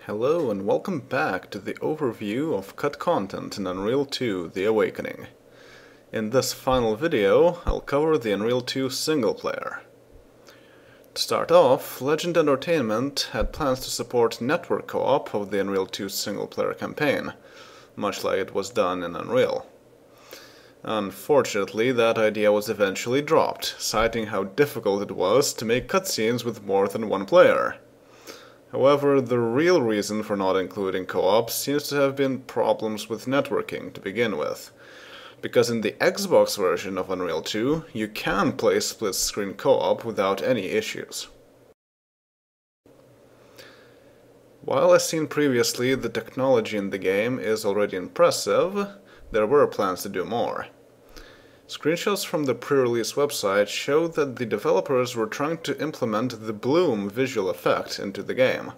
Hello and welcome back to the overview of cut content in Unreal 2 The Awakening. In this final video, I'll cover the Unreal 2 single player. To start off, Legend Entertainment had plans to support network co-op of the Unreal 2 single player campaign, much like it was done in Unreal. Unfortunately, that idea was eventually dropped, citing how difficult it was to make cutscenes with more than one player. However, the real reason for not including co-op seems to have been problems with networking to begin with, because in the Xbox version of Unreal 2, you can play split-screen co-op without any issues. While as seen previously, the technology in the game is already impressive, there were plans to do more. Screenshots from the pre-release website show that the developers were trying to implement the bloom visual effect into the game,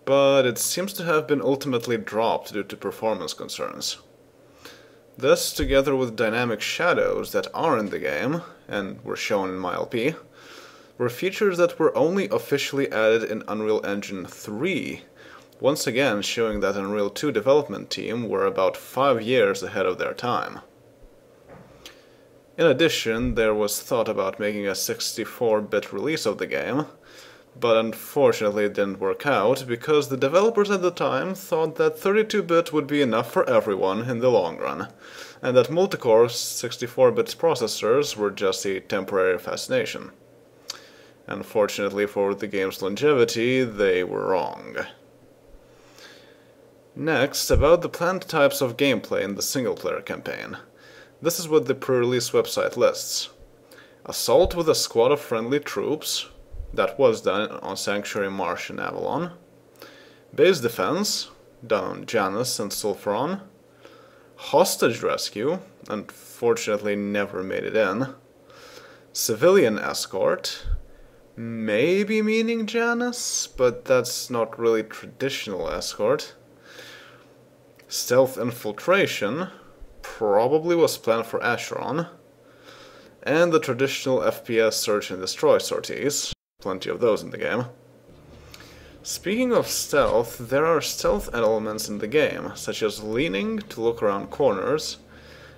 but it seems to have been ultimately dropped due to performance concerns. This, together with dynamic shadows that are in the game, and were shown in my LP, were features that were only officially added in Unreal Engine 3, once again showing that Unreal 2 development team were about 5 years ahead of their time. In addition, there was thought about making a 64-bit release of the game, but unfortunately it didn't work out because the developers at the time thought that 32-bit would be enough for everyone in the long run, and that multi-core 64-bit processors were just a temporary fascination. Unfortunately for the game's longevity, they were wrong. Next, about the planned types of gameplay in the single-player campaign. This is what the pre-release website lists. Assault with a squad of friendly troops. That was done on Sanctuary Marsh in Avalon. Base defense, done on Janus and Sulfuron. Hostage rescue, unfortunately never made it in. Civilian escort, maybe meaning Janus, but that's not really traditional escort. Stealth infiltration, probably was planned for Acheron, and the traditional FPS search and destroy sorties, plenty of those in the game. Speaking of stealth, there are stealth elements in the game, such as leaning to look around corners,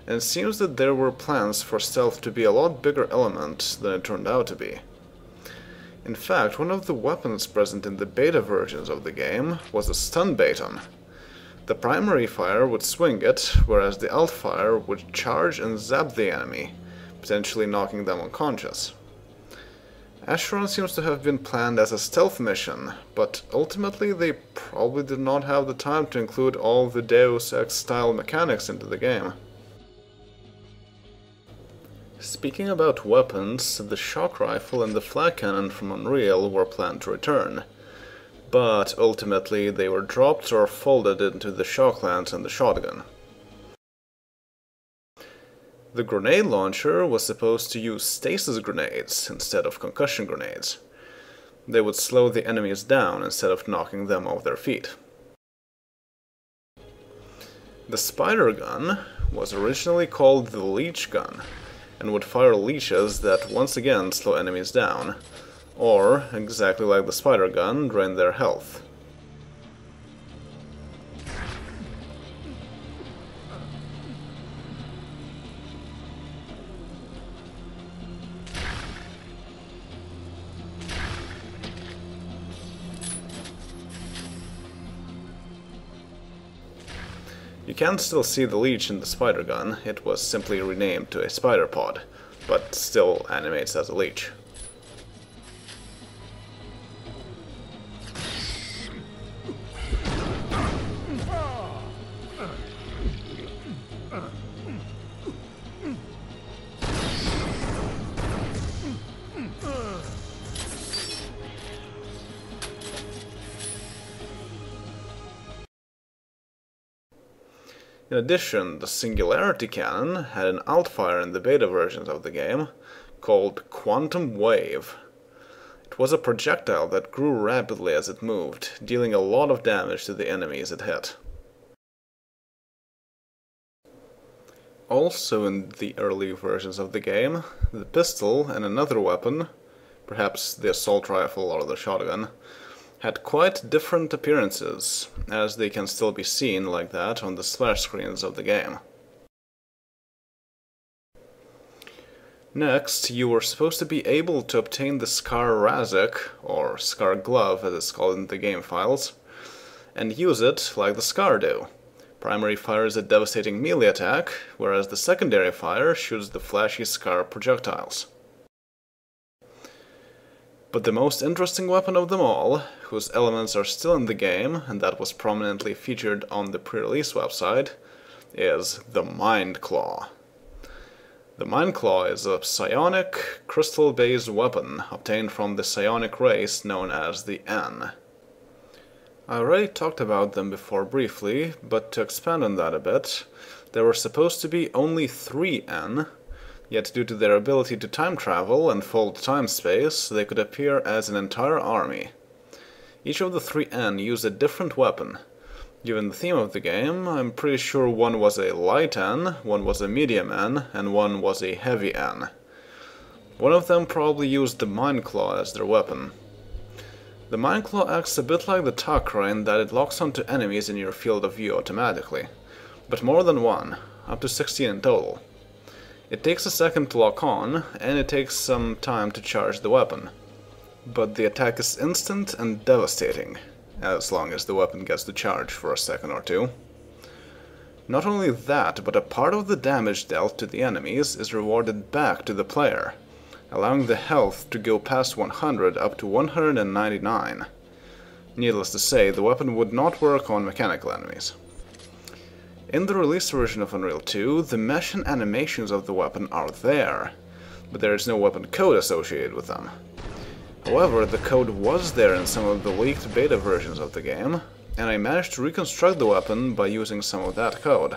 and it seems that there were plans for stealth to be a lot bigger element than it turned out to be. In fact, one of the weapons present in the beta versions of the game was a stun baton. The primary fire would swing it, whereas the alt fire would charge and zap the enemy, potentially knocking them unconscious. Acheron seems to have been planned as a stealth mission, but ultimately they probably did not have the time to include all the Deus Ex style mechanics into the game. Speaking about weapons, the shock rifle and the flag cannon from Unreal were planned to return, but ultimately they were dropped or folded into the shock lance and the shotgun. The grenade launcher was supposed to use stasis grenades instead of concussion grenades. They would slow the enemies down instead of knocking them off their feet. The spider gun was originally called the leech gun, and would fire leeches that once again slow enemies down, or, exactly like the spider gun, drain their health. You can still see the leech in the spider gun, it was simply renamed to a spider pod, but still animates as a leech. In addition, the Singularity Cannon had an alt-fire in the beta versions of the game, called Quantum Wave. It was a projectile that grew rapidly as it moved, dealing a lot of damage to the enemies it hit. Also in the early versions of the game, the pistol and another weapon, perhaps the assault rifle or the shotgun, had quite different appearances, as they can still be seen like that on the splash screens of the game. Next, you were supposed to be able to obtain the Scar Razak, or Scar Glove as it's called in the game files, and use it like the Scar do. Primary fire is a devastating melee attack, whereas the secondary fire shoots the flashy Scar projectiles. But the most interesting weapon of them all, whose elements are still in the game, and that was prominently featured on the pre-release website, is the Mind Claw. The Mind Claw is a psionic, crystal-based weapon obtained from the psionic race known as the N. I already talked about them before briefly, but to expand on that a bit, there were supposed to be only 3 N, yet due to their ability to time travel and fold time-space, they could appear as an entire army. Each of the 3 N used a different weapon. Given the theme of the game, I'm pretty sure one was a light N, one was a medium N, and one was a heavy N. One of them probably used the Mind Claw as their weapon. The Mind Claw acts a bit like the Takra in that it locks onto enemies in your field of view automatically, but more than one, up to 16 in total. It takes a second to lock on, and it takes some time to charge the weapon. But the attack is instant and devastating, as long as the weapon gets to charge for a second or two. Not only that, but a part of the damage dealt to the enemies is rewarded back to the player, allowing the health to go past 100 up to 199. Needless to say, the weapon would not work on mechanical enemies. In the release version of Unreal 2, the mesh and animations of the weapon are there, but there is no weapon code associated with them. However, the code was there in some of the leaked beta versions of the game, and I managed to reconstruct the weapon by using some of that code.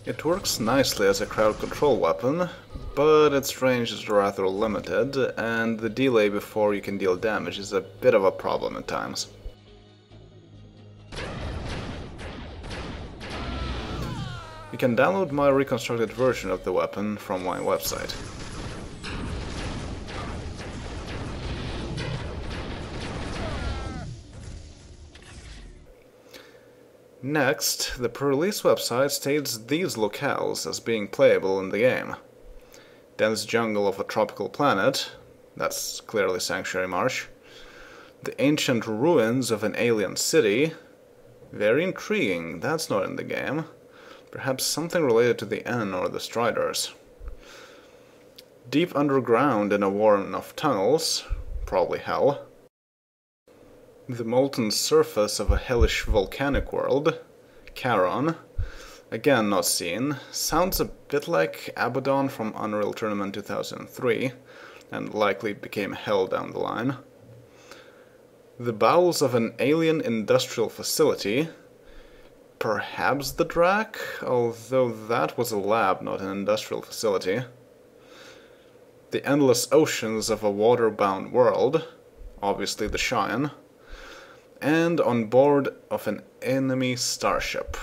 It works nicely as a crowd control weapon, but its range is rather limited, and the delay before you can deal damage is a bit of a problem at times. You can download my reconstructed version of the weapon from my website. Next, the pre-release website states these locales as being playable in the game. Dense jungle of a tropical planet, that's clearly Sanctuary Marsh. The ancient ruins of an alien city, very intriguing, that's not in the game. Perhaps something related to the N or the Striders. Deep underground in a warren of tunnels, probably hell. The molten surface of a hellish volcanic world, Charon, again not seen, sounds a bit like Abaddon from Unreal Tournament 2003, and likely became hell down the line. the bowels of an alien industrial facility, perhaps the Drac, although that was a lab, not an industrial facility, the endless oceans of a water-bound world, obviously the Shine, and on board of an enemy starship.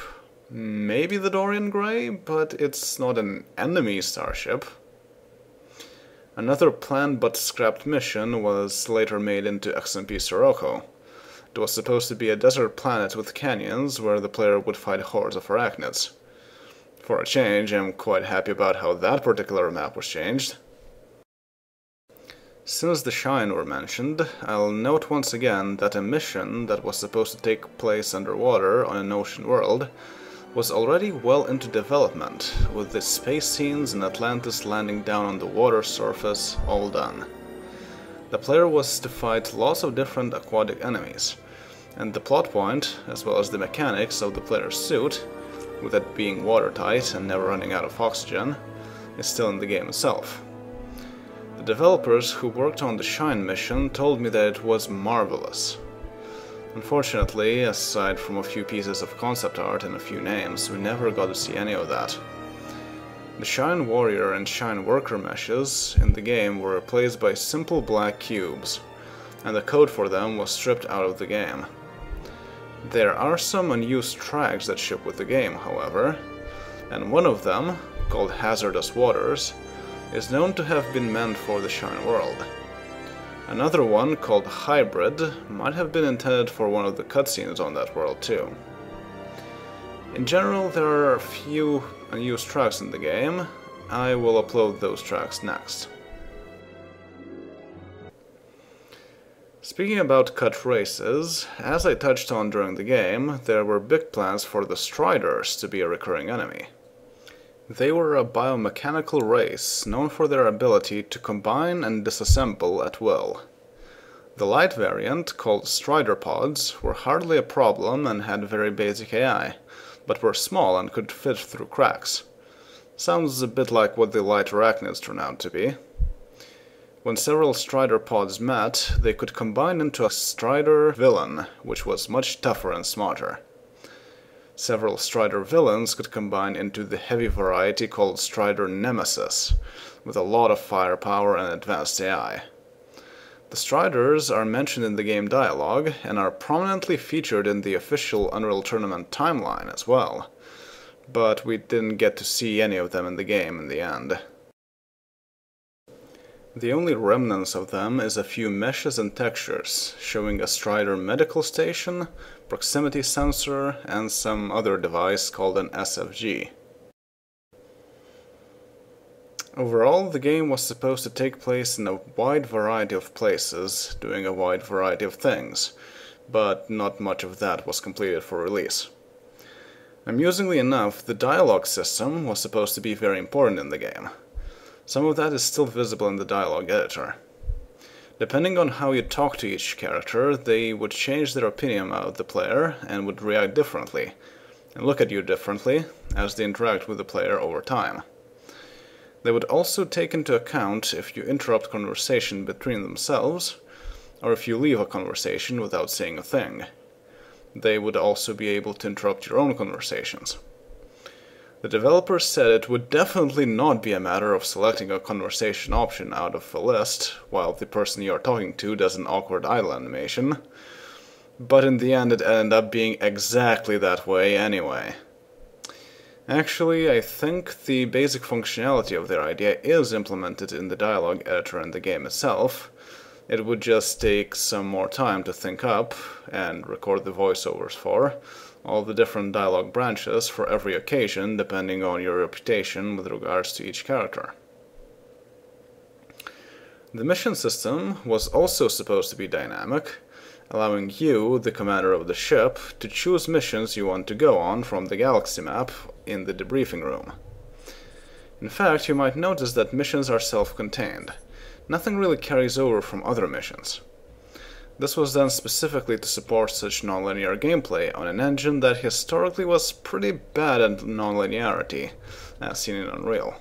Maybe the Dorian Grey, but it's not an enemy starship. Another planned but scrapped mission was later made into XMP Sirocco. It was supposed to be a desert planet with canyons where the player would fight hordes of arachnids. For a change, I'm quite happy about how that particular map was changed. Since the Shine were mentioned, I'll note once again that a mission that was supposed to take place underwater on an ocean world was already well into development, with the space scenes and Atlantis landing down on the water surface all done. The player was to fight lots of different aquatic enemies, and the plot point, as well as the mechanics of the player's suit, with it being watertight and never running out of oxygen, is still in the game itself. The developers who worked on the Shine mission told me that it was marvelous. Unfortunately, aside from a few pieces of concept art and a few names, we never got to see any of that. The Shine Warrior and Shine Worker meshes in the game were replaced by simple black cubes, and the code for them was stripped out of the game. There are some unused tracks that ship with the game, however, and one of them, called Hazardous Waters, is known to have been meant for the Shine world. Another one, called Hybrid, might have been intended for one of the cutscenes on that world too. In general, there are a few unused tracks in the game. I will upload those tracks next. Speaking about cut races, as I touched on during the game, there were big plans for the Striders to be a recurring enemy. They were a biomechanical race known for their ability to combine and disassemble at will. The light variant, called Strider Pods, were hardly a problem and had very basic AI, but were small and could fit through cracks. Sounds a bit like what the light arachnids turned out to be. When several Strider Pods met, they could combine into a Strider Villain, which was much tougher and smarter. Several Strider villains could combine into the heavy variety called Strider Nemesis, with a lot of firepower and advanced AI. The Striders are mentioned in the game dialogue, and are prominently featured in the official Unreal Tournament timeline as well, but we didn't get to see any of them in the game in the end. The only remnants of them is a few meshes and textures, showing a Strider medical station, proximity sensor, and some other device called an SFG. Overall, the game was supposed to take place in a wide variety of places, doing a wide variety of things, but not much of that was completed for release. Amusingly enough, the dialogue system was supposed to be very important in the game. Some of that is still visible in the dialogue editor. Depending on how you talk to each character, they would change their opinion about the player and would react differently, and look at you differently as they interact with the player over time. They would also take into account if you interrupt conversation between themselves, or if you leave a conversation without saying a thing. They would also be able to interrupt your own conversations. The developers said it would definitely not be a matter of selecting a conversation option out of a list, while the person you are talking to does an awkward idle animation, but in the end it ended up being exactly that way anyway. Actually, I think the basic functionality of their idea is implemented in the dialogue editor in the game itself. It would just take some more time to think up, and record the voiceovers for, all the different dialogue branches for every occasion, depending on your reputation with regards to each character. The mission system was also supposed to be dynamic, allowing you, the commander of the ship, to choose missions you want to go on from the galaxy map in the debriefing room. In fact, you might notice that missions are self-contained. Nothing really carries over from other missions. This was done specifically to support such nonlinear gameplay on an engine that historically was pretty bad at nonlinearity, as seen in Unreal.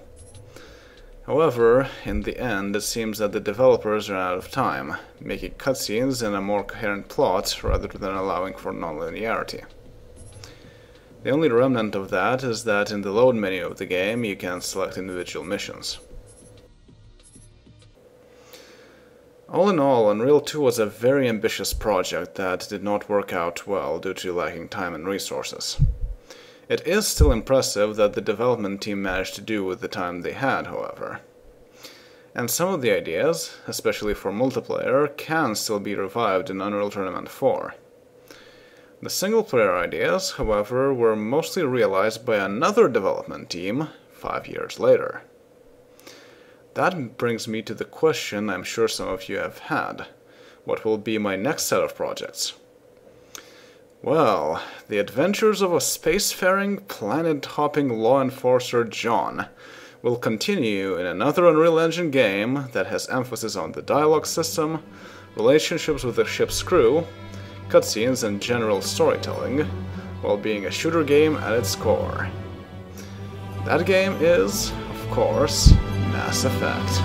However, in the end, it seems that the developers ran out of time, making cutscenes and a more coherent plot rather than allowing for non-linearity. The only remnant of that is that in the load menu of the game you can select individual missions. All in all, Unreal 2 was a very ambitious project that did not work out well due to lacking time and resources. It is still impressive that the development team managed to do with the time they had, however. And some of the ideas, especially for multiplayer, can still be revived in Unreal Tournament 4. The single-player ideas, however, were mostly realized by another development team 5 years later. That brings me to the question I'm sure some of you have had. What will be my next set of projects? Well, the adventures of a spacefaring, planet-hopping law enforcer John will continue in another Unreal Engine game that has emphasis on the dialogue system, relationships with the ship's crew, cutscenes and general storytelling, while being a shooter game at its core. That game is, of course, Mass Effect.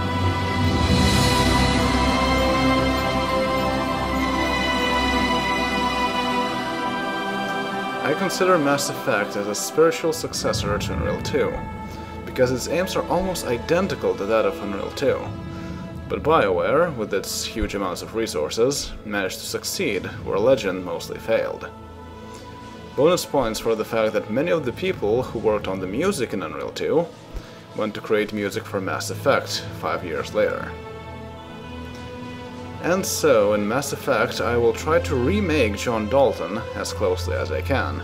I consider Mass Effect as a spiritual successor to Unreal 2, because its aims are almost identical to that of Unreal 2. But BioWare, with its huge amounts of resources, managed to succeed where Legend mostly failed. Bonus points for the fact that many of the people who worked on the music in Unreal 2 went to create music for Mass Effect 5 years later. And so, in Mass Effect, I will try to remake John Dalton as closely as I can,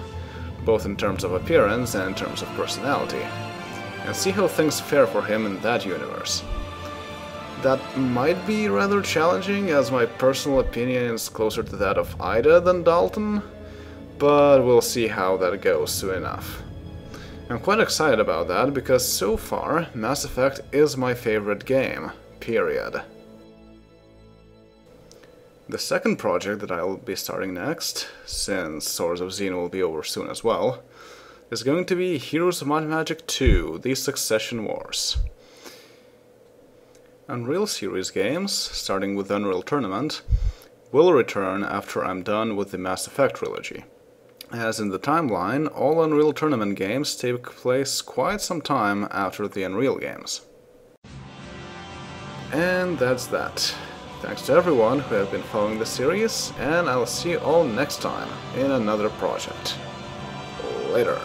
both in terms of appearance and in terms of personality, and see how things fare for him in that universe. That might be rather challenging, as my personal opinion is closer to that of Ida than Dalton, but we'll see how that goes soon enough. I'm quite excited about that, because so far, Mass Effect is my favorite game, period. The second project that I'll be starting next, since Swords of Xen will be over soon as well, is going to be Heroes of Might and Magic 2: The Succession Wars. Unreal series games, starting with Unreal Tournament, will return after I'm done with the Mass Effect trilogy, as in the timeline, all Unreal Tournament games take place quite some time after the Unreal games. And that's that. Thanks to everyone who have been following the series, and I'll see you all next time in another project. Later.